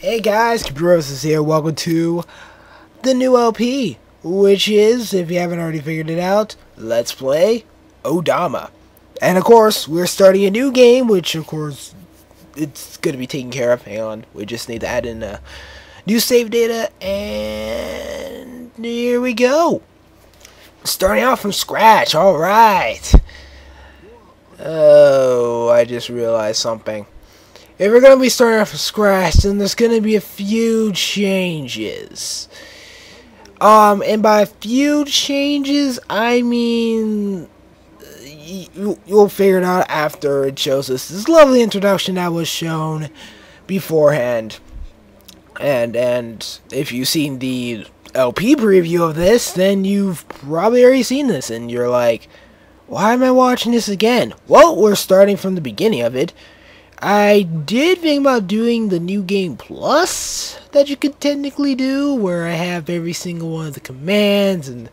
Hey guys, COMPUTEROSIS here. Welcome to the new LP, which is, if you haven't already figured it out, Let's Play Odama. And of course, we're starting a new game, which of course, it's going to be taken care of. Hang on, we just need to add in new save data, and here we go. Starting out from scratch, alright. Oh, I just realized something. If we're going to be starting off from scratch, then there's going to be a few changes. And by few changes, I mean, you'll figure it out after it shows us this lovely introduction that was shown beforehand. And if you've seen the LP preview of this, then you've probably already seen this, and you're like, why am I watching this again? Well, we're starting from the beginning of it. I did think about doing the New Game Plus that you could technically do, where I have every single one of the commands and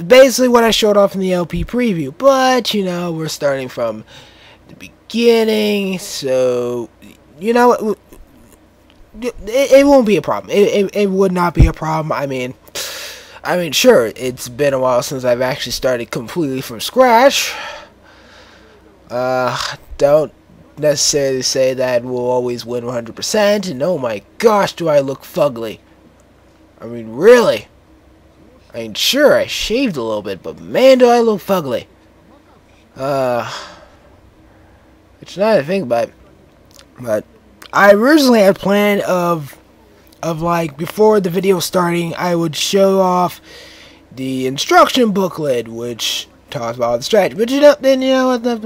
basically what I showed off in the LP preview. But, you know, we're starting from the beginning, so, you know, it won't be a problem. It would not be a problem. I mean, sure, it's been a while since I've actually started completely from scratch. Don't necessarily say that we'll always win 100%, and oh my gosh, do I look fugly. I mean, really. I mean, sure, I shaved a little bit, but man, do I look fugly. It's not a thing about it. But I originally had planned of like, before the video starting, I would show off the instruction booklet, which talks about the strategy, but then you know what, that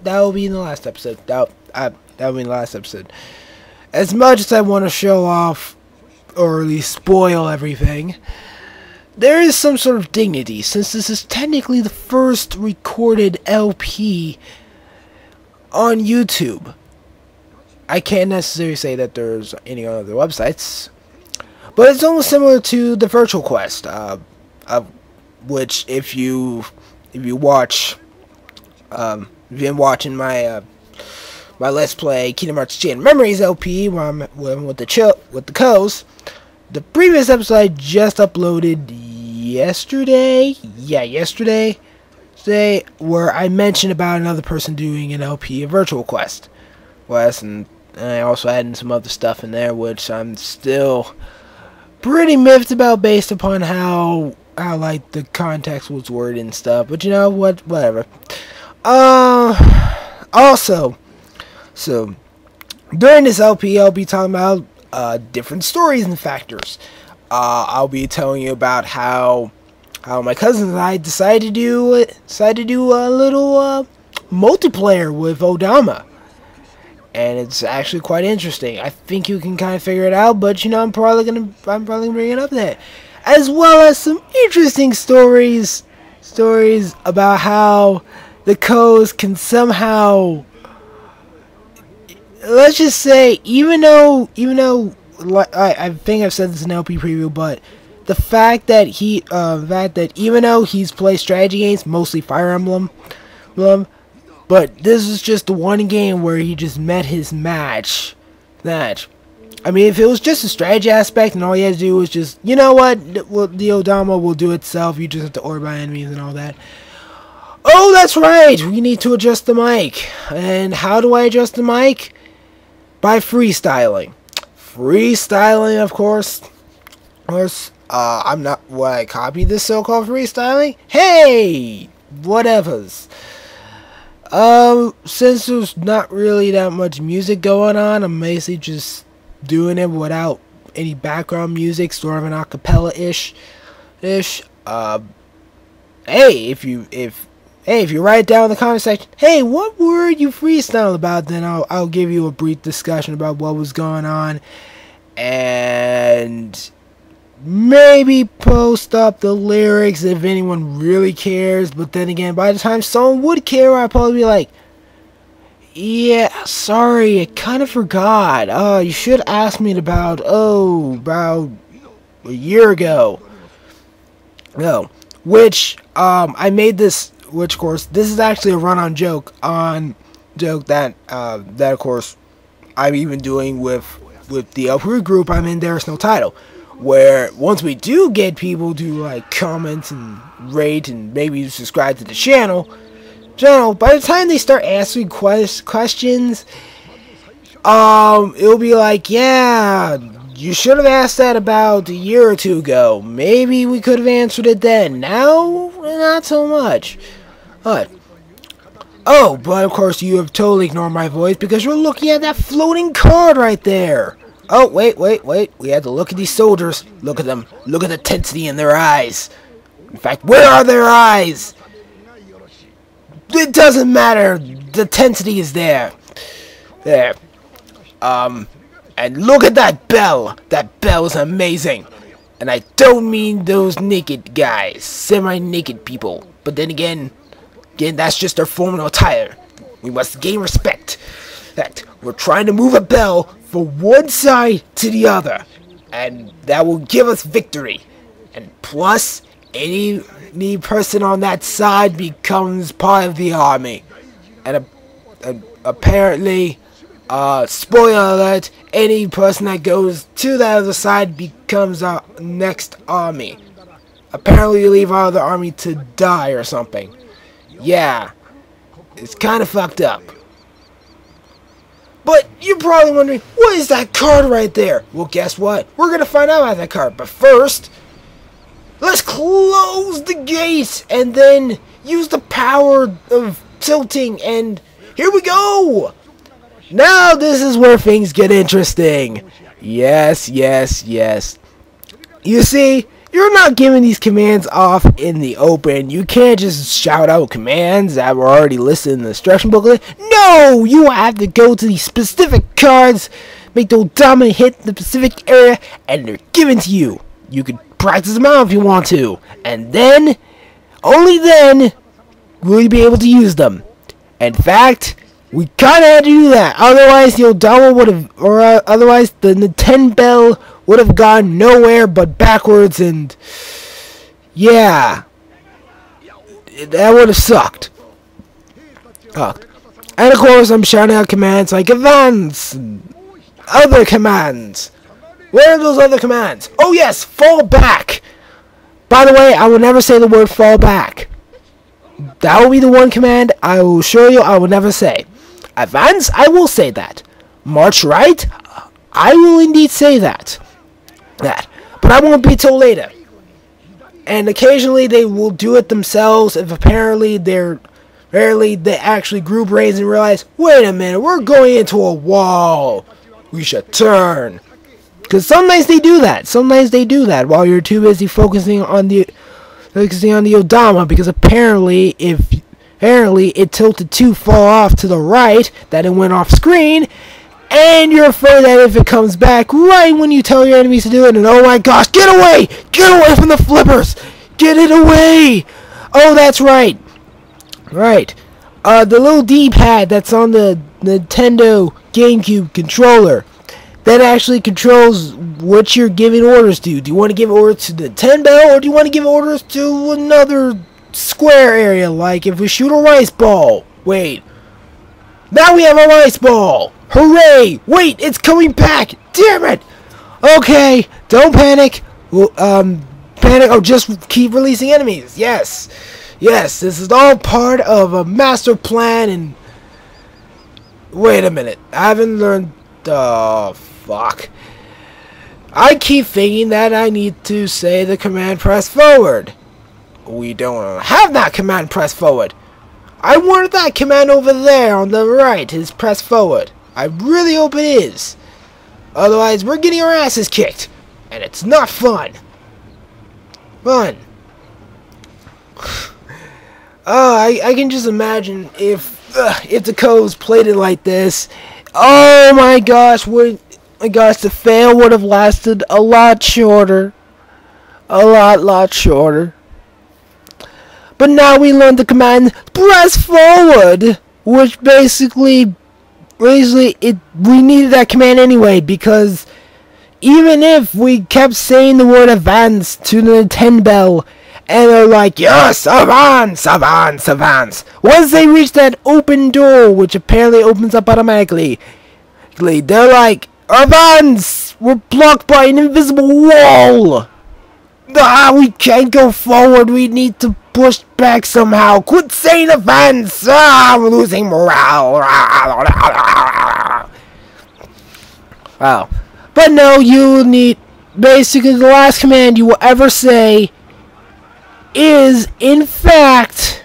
will be in the last episode. That will be in the last episode. As much as I want to show off, or at least spoil everything, there is some sort of dignity, since this is technically the first recorded LP on YouTube. I can't necessarily say that there's any other websites, but it's almost similar to the Virtual Quest, which if you watch, if you've been watching my my Let's Play Kingdom Hearts Chain Memories LP, where I'm with the co's, the previous episode I just uploaded yesterday, today, where I mentioned about another person doing an LP, a Virtual Quest, and I also added some other stuff in there, which I'm still pretty miffed about based upon how like the context was worded and stuff, but you know what, whatever. Also, so during this LP, I'll be talking about different stories and factors. I'll be telling you about how my cousins and I decided to do a little multiplayer with Odama, and it's actually quite interesting. I think you can kind of figure it out, but you know, I'm probably gonna bring it up there, as well as some interesting stories about how the codes can somehow, let's just say, even though I think I've said this in LP preview, but the fact that even though he's played strategy games, mostly Fire Emblem, but this is just the one game where he just met his match. I mean, if it was just a strategy aspect and all you had to do was just, you know what, the Odama will do itself, you just have to order by enemies and all that. Oh, that's right, we need to adjust the mic. And how do I adjust the mic? By freestyling. Freestyling, of course. I'm not, what, I copied this so-called freestyling? Hey, whatevers. Since there's not really that much music going on, I'm basically just doing it without any background music, sort of an acapella-ish. Hey, if you write it down in the comment section, hey, what were you freestyling about? Then I'll give you a brief discussion about what was going on, and maybe post up the lyrics if anyone really cares. But then again, by the time someone would care, I'd probably be like, yeah, sorry, I kind of forgot. You should ask me about a year ago. No, which I made this, which of course this is actually a run-on joke that of course I'm even doing with with the uproot group I'm in, there's no title. Where once we do get people to like comment and rate and maybe subscribe to the channel, by the time they start asking questions, it'll be like, yeah, you should have asked that about a year or two ago. Maybe we could have answered it then. Now, not so much. But of course you have totally ignored my voice because you're looking at that floating card right there. Oh, wait. We had to look at these soldiers. Look at them. Look at the intensity in their eyes. In fact, where are their eyes? It doesn't matter. The intensity is there. There. And look at that bell. That bell is amazing. And I don't mean those naked guys. Semi-naked people. But then again, that's just their formal attire. We must gain respect. In fact, we're trying to move a bell from one side to the other. And that will give us victory. And plus, any person on that side becomes part of the army. And apparently, spoiler alert, any person that goes to the other side becomes our next army. Apparently you leave our other army to die or something. Yeah, it's kind of fucked up. But you're probably wondering, what is that card right there? Well, guess what? We're going to find out about that card. But first, let's close the gate and then use the power of tilting. And here we go. Now this is where things get interesting. Yes. You see, you're not giving these commands off in the open. You can't just shout out commands that were already listed in the instruction booklet. No, you have to go to these specific cards, make the Odama hit the specific area, and they're given to you. You can practice them out if you want to, and then, only then, will you be able to use them. In fact, we kinda had to do that. Otherwise, the Odama would have, or otherwise, the Nintendo Bell would have gone nowhere but backwards, and yeah, that would have sucked. And of course, I'm shouting out commands like advance, and other commands. Where are those other commands? Oh yes, fall back. By the way, I will never say the word fall back. That will be the one command I will show you I will never say. Advance, I will say that. March right, I will indeed say that. But I won't be till later. And occasionally they will do it themselves if apparently they actually group raise and realize, wait a minute, we're going into a wall. We should turn. Because sometimes they do that. Sometimes they do that while you're too busy focusing on the Odama, because apparently it tilted too far off to the right that it went off screen, and you're afraid that if it comes back right when you tell your enemies to do it, and oh my gosh, get away from the flippers, get it away. Oh, that's right, the little D-pad that's on the Nintendo GameCube controller that actually controls what you're giving orders to. Do you want to give orders to the Nintendo, or do you want to give orders to another square area, like if we shoot a rice ball? Wait, now we have a rice ball. Hooray! Wait, it's coming back. Damn it. Okay, don't panic. Panic. Oh, just keep releasing enemies. Yes, this is all part of a master plan. And wait a minute, I haven't learned. Oh fuck! I keep thinking that I need to say the command press forward. We don't have that command press forward. I wanted that command over there on the right is press forward. I really hope it is. Otherwise, we're getting our asses kicked. And it's not fun. I can just imagine if the code was plated like this. Oh my gosh, the fail would have lasted a lot shorter. A lot shorter. But now we learned the command press forward, which basically we needed that command anyway, because even if we kept saying the word advance to the Nintendo Bell, and they're like, yes, advance. Once they reach that open door, which apparently opens up automatically, they're like, Our vans were blocked by an invisible wall. Ah, we can't go forward. We need to push back somehow. Quit saying events. Ah, I'm losing morale. Wow. But no, you need... Basically, the last command you will ever say is, in fact,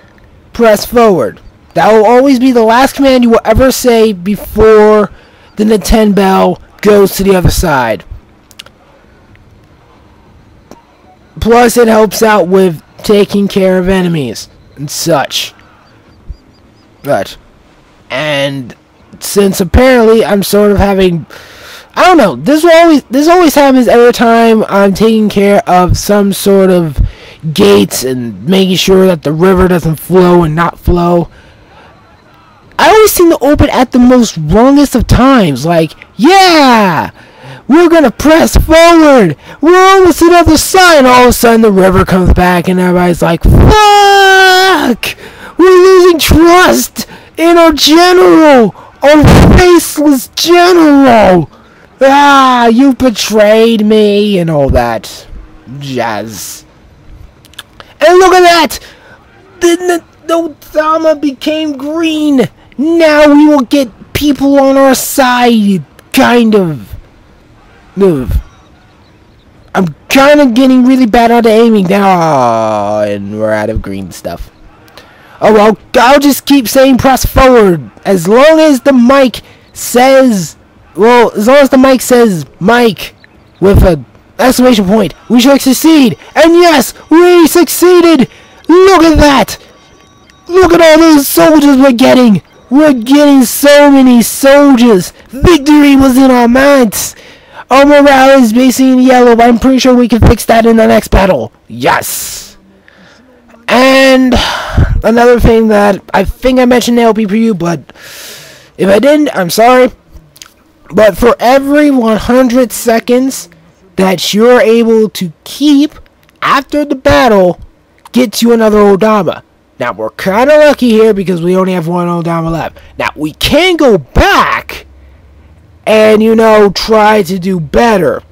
press forward. That will always be the last command you will ever say before the Nintendo bell goes to the other side. Plus, it helps out with taking care of enemies and such. But, and since apparently I'm sort of having, I don't know, this always happens every time I'm taking care of some sort of gates and making sure that the river doesn't flow and not flow. I always seem to open at the most wrongest of times. Like, yeah, we're gonna press forward. We're almost to the other side. All of a sudden, the river comes back, and everybody's like, "Fuck! We're losing trust in our general, our faceless general. Ah, you betrayed me," and all that jazz. And look at that! The Odama became green. Now we will get people on our side, kind of. I'm kind of getting really bad at aiming now, and we're out of green stuff. Oh well, I'll just keep saying press forward as long as the mic says, well, as long as the mic says Mike with a exclamation point, we shall succeed. And yes, we succeeded. Look at that. Look at all those soldiers we're getting. We're getting so many soldiers. Victory was in our minds. Our morale is basically in yellow, but I'm pretty sure we can fix that in the next battle. Yes. And another thing that I think I mentioned in the LP preview, but if I didn't, I'm sorry. But for every 100 seconds that you're able to keep after the battle, gets you another Odama. Now, we're kind of lucky here because we only have one Odama left. Now, we can go back and, you know, try to do better.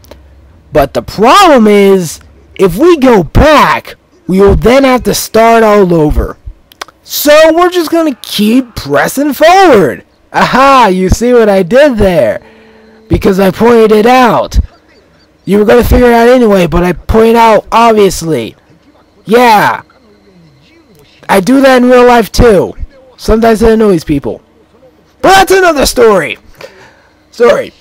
But the problem is, if we go back, we will then have to start all over. So, we're just going to keep pressing forward. Aha, you see what I did there? Because I pointed it out. You were going to figure it out anyway, but I pointed out, obviously. Yeah. I do that in real life too. Sometimes it annoys people. But that's another story. Alright.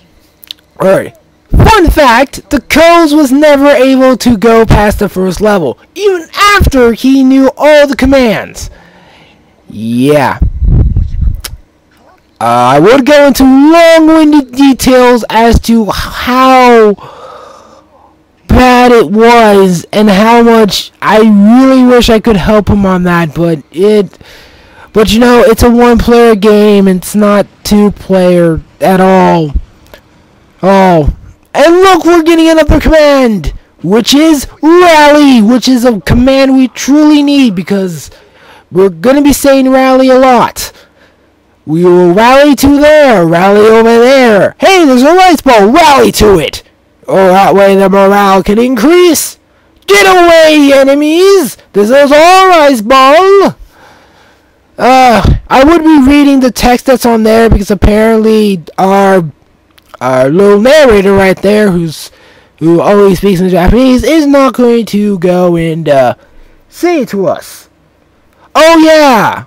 Fun fact, the Coles was never able to go past the first level. Even after he knew all the commands. Yeah. I would go into long-winded details as to how bad it was and how much I really wish I could help him on that, but you know, it's a one-player game and it's not two-player at all. Oh, and look, we're getting another command, which is rally, which is a command we truly need because we're gonna be saying rally a lot. We will rally to there, rally over there. Hey, there's a rice ball, rally to it. Oh, that way the morale can increase. Get away, enemies! This is all rice ball. I would be reading the text that's on there because apparently our little narrator right there, who always speaks in Japanese, is not going to go and say it to us. Oh yeah.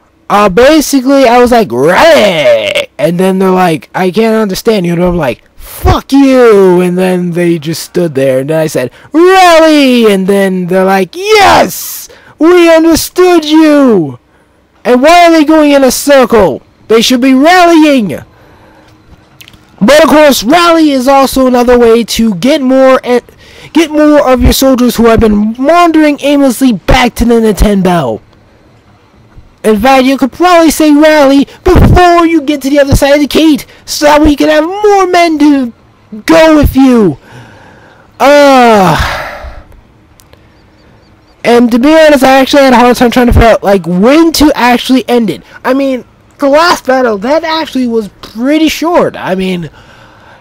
Basically, I was like, rally! And then they're like, I can't understand you. And I'm like, fuck you! And then they just stood there. And then I said, rally! And then they're like, yes! We understood you! And why are they going in a circle? They should be rallying! But of course, rally is also another way to get more of your soldiers who have been wandering aimlessly back to the Nintendo. In fact, you could probably say rally before you get to the other side of the gate, so that we can have more men to go with you. And to be honest, I actually had a hard time trying to figure out like when to actually end it. I mean, the last battle, that actually was pretty short. I mean,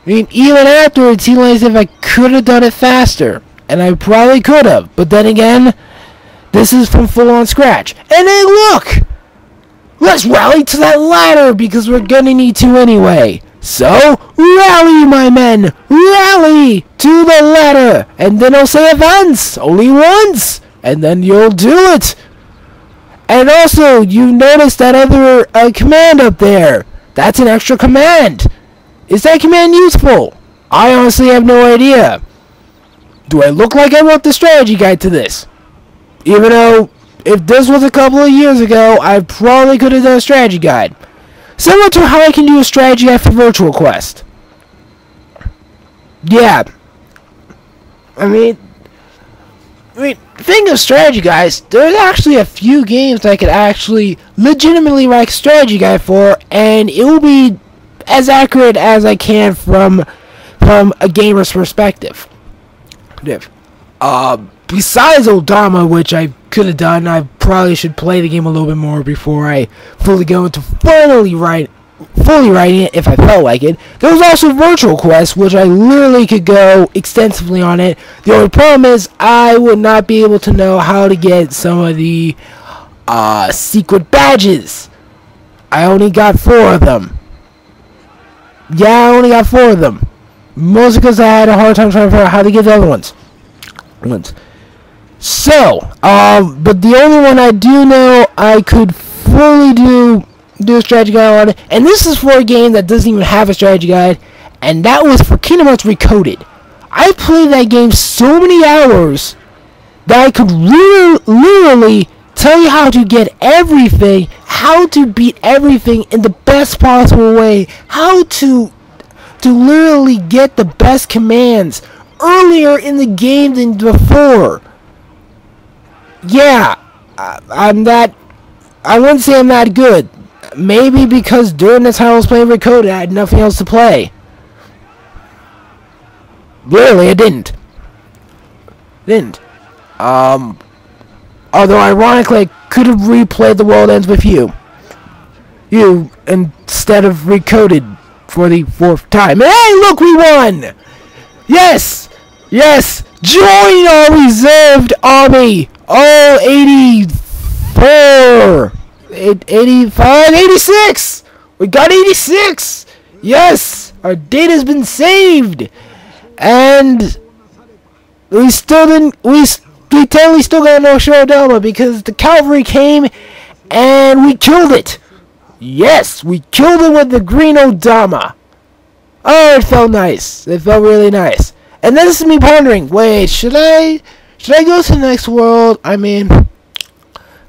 I mean, even after, it seemed as if I could have done it faster. And I probably could have. But then again, this is from full-on scratch. And hey, look! Let's rally to that ladder, because we're gonna need to anyway. So, rally, my men! Rally to the ladder! And then I'll say advance! Only once! And then you'll do it! And also, you notice that other command up there. That's an extra command. Is that command useful? I honestly have no idea. Do I look like I wrote the strategy guide to this? Even though, if this was a couple of years ago, I probably could have done a strategy guide. Similar to how I can do a strategy guide for Virtual Quest. Yeah. I mean, thinking of strategy guides, there's actually a few games I could actually legitimately write a strategy guide for, and it will be as accurate as I can from a gamer's perspective. Besides Odama, which I could have done, I probably should play the game a little bit more before I fully go into fully writing it if I felt like it. There was also Virtual Quest, which I literally could go extensively on it. The only problem is I would not be able to know how to get some of the secret badges. I only got 4 of them. Yeah, I only got 4 of them. Mostly because I had a hard time trying to figure out how to get the other ones. So, but the only one I do know I could fully do a strategy guide on, and this is for a game that doesn't even have a strategy guide, and that was for Kingdom Hearts Recoded. I played that game so many hours that I could literally tell you how to get everything, how to beat everything in the best possible way, how to literally get the best commands earlier in the game than before. Yeah, I wouldn't say I'm that good. Maybe because during the time I was playing Recoded, I had nothing else to play. Really, I didn't. Although, ironically, I could have replayed The World Ends With You. Instead of Recoded for the 4th time. And hey, look, we won! Yes! Yes! Join our reserved army! Oh, 84! 85, 86! We got 86! Yes! Our data's been saved! And we still didn't, we technically still got no show Odama because the cavalry came and we killed it! Yes! We killed it with the green Odama! Oh, it felt nice. It felt really nice. And then this is me pondering, wait, should I go to the next world? I mean,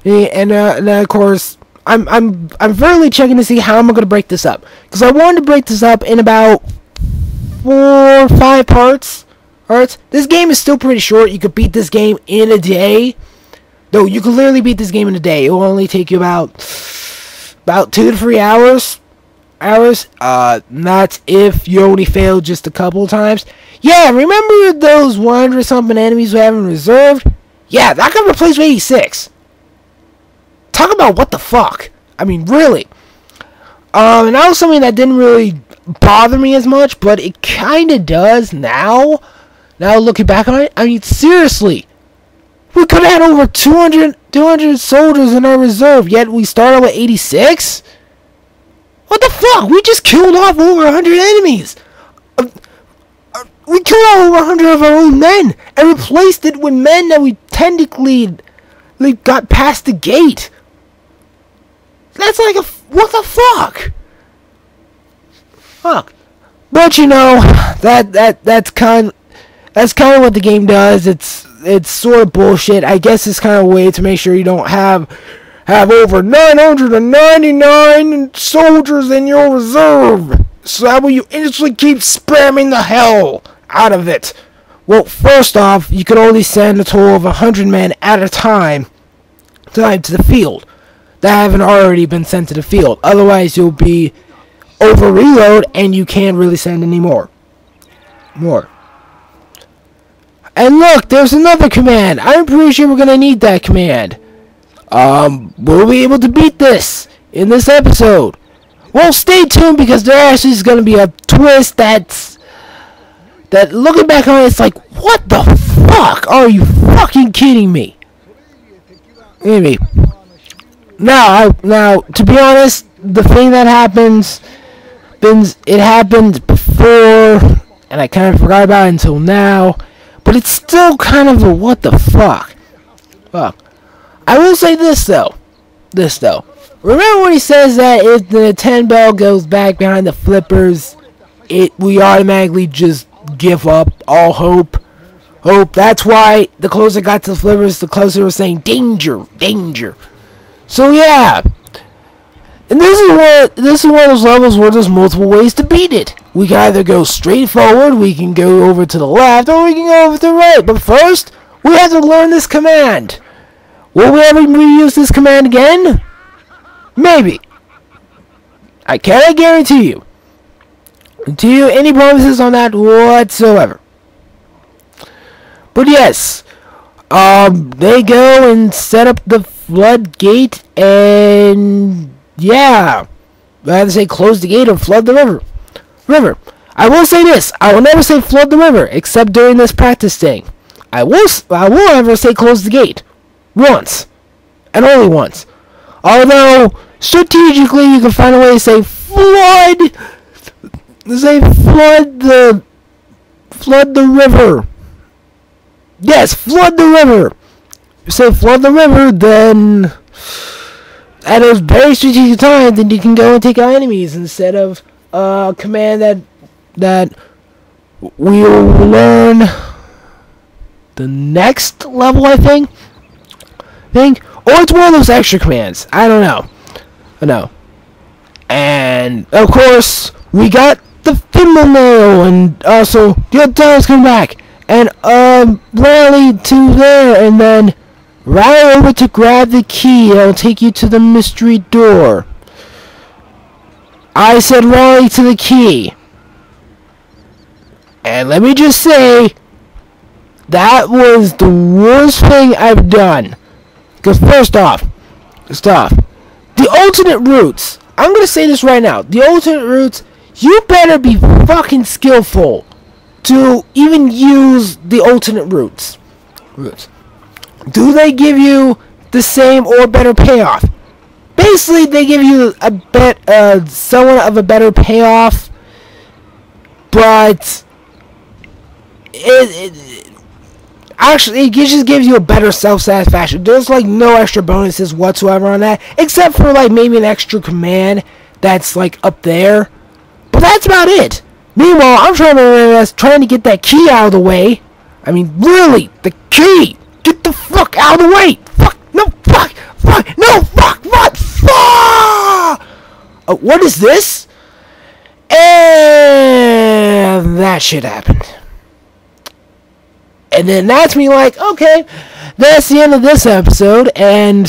and of course, I'm thoroughly checking to see how I'm gonna break this up, because I wanted to break this up in about 4 or 5 parts. Alright, this game is still pretty short. You could beat this game in a day. Though you could literally beat this game in a day. It will only take you about 2 to 3 hours. Not if you only failed just a couple of times. Yeah, remember those 100 something enemies we have in reserve? Yeah, that got replaced with 86. Talk about what the fuck. I mean, really. And that was something that didn't really bother me as much, but it kinda does now. Now looking back on it, I mean, seriously. We could have had over 200 soldiers in our reserve, yet we started with 86? What the fuck? We just killed off over 100 enemies. We killed off over 100 of our own men and replaced it with men that we technically got past the gate. That's like what the fuck? Fuck. But you know, that's kind of what the game does. It's sort of bullshit. I guess it's kind of a way to make sure you don't have over 999 soldiers in your reserve. So that way you instantly keep spamming the hell out of it. Well, first off, you can only send a total of 100 men at a time to the field that haven't already been sent to the field. Otherwise, you'll be over reload and you can't really send any more. And look, there's another command. I'm pretty sure we're gonna need that command. Will we be able to beat this in this episode? Well, stay tuned because there actually is gonna be a twist that's that looking back on it, it's like, what the fuck? Are you fucking kidding me? Maybe. Now, to be honest, the thing that happens, it happened before, and I kind of forgot about it until now, but it's still kind of a what the fuck. Fuck. I will say this though. Remember when he says that if the 10 bell goes back behind the flippers, we automatically just give up all hope. That's why the closer it got to the flippers, the closer it was saying danger, danger. So yeah. And this is one of those levels where there's multiple ways to beat it. We can either go straight forward, we can go over to the left, or we can go over to the right. But first, we have to learn this command. Will we ever use this command again? Maybe. I cannot guarantee you. To you, any promises on that whatsoever. But yes, they go and set up the floodgate, and yeah, I have to say close the gate or flood the river. I will say this: I will never say flood the river, except during this practice thing. I will ever say close the gate once, and only once. Although strategically, you can find a way to say flood. Say flood the river. Yes, flood the river. You say flood the river, then at a very strategic time, then you can go and take out enemies instead of a command that we'll learn the next level, I think. Or it's one of those extra commands. I don't know. And of course, we got the thimble nail, and also the Odama's come back, and rally to there, and then right over to grab the key. It'll take you to the mystery door. I said rally to the key, and let me just say that was the worst thing I've done. Because first off, the alternate routes. I'm gonna say this right now. The alternate routes. You better be fucking skillful to even use the alternate routes. Do they give you the same or better payoff? Basically, they give you somewhat of a better payoff, but actually, it just gives you a better self-satisfaction. There's like no extra bonuses whatsoever on that, except for like maybe an extra command that's like up there. But that's about it. Meanwhile, I'm trying to get that key out of the way. I mean, really, the key! Get the fuck out of the way! Fuck! No! Fuck! Fuck! No! Fuck! Fuck! Fuck! What is this? And that shit happened. And then that's me like, okay, that's the end of this episode, and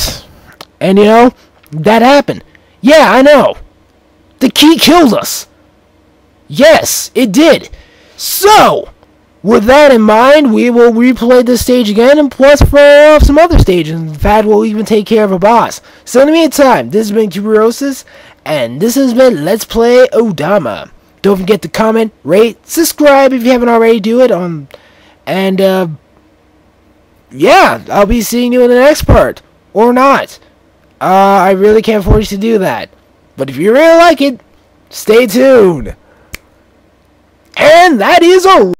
you know, that happened. Yeah, I know. The key killed us. Yes, it did. So, with that in mind, we will replay this stage again, and plus throw off some other stages. In fact, we'll even take care of a boss. So in the meantime, this has been COMPUTEROSIS, and this has been Let's Play Odama. Don't forget to comment, rate, subscribe if you haven't already. Do it on, and yeah, I'll be seeing you in the next part, or not. I really can't force you to do that, but if you really like it, stay tuned. And that is a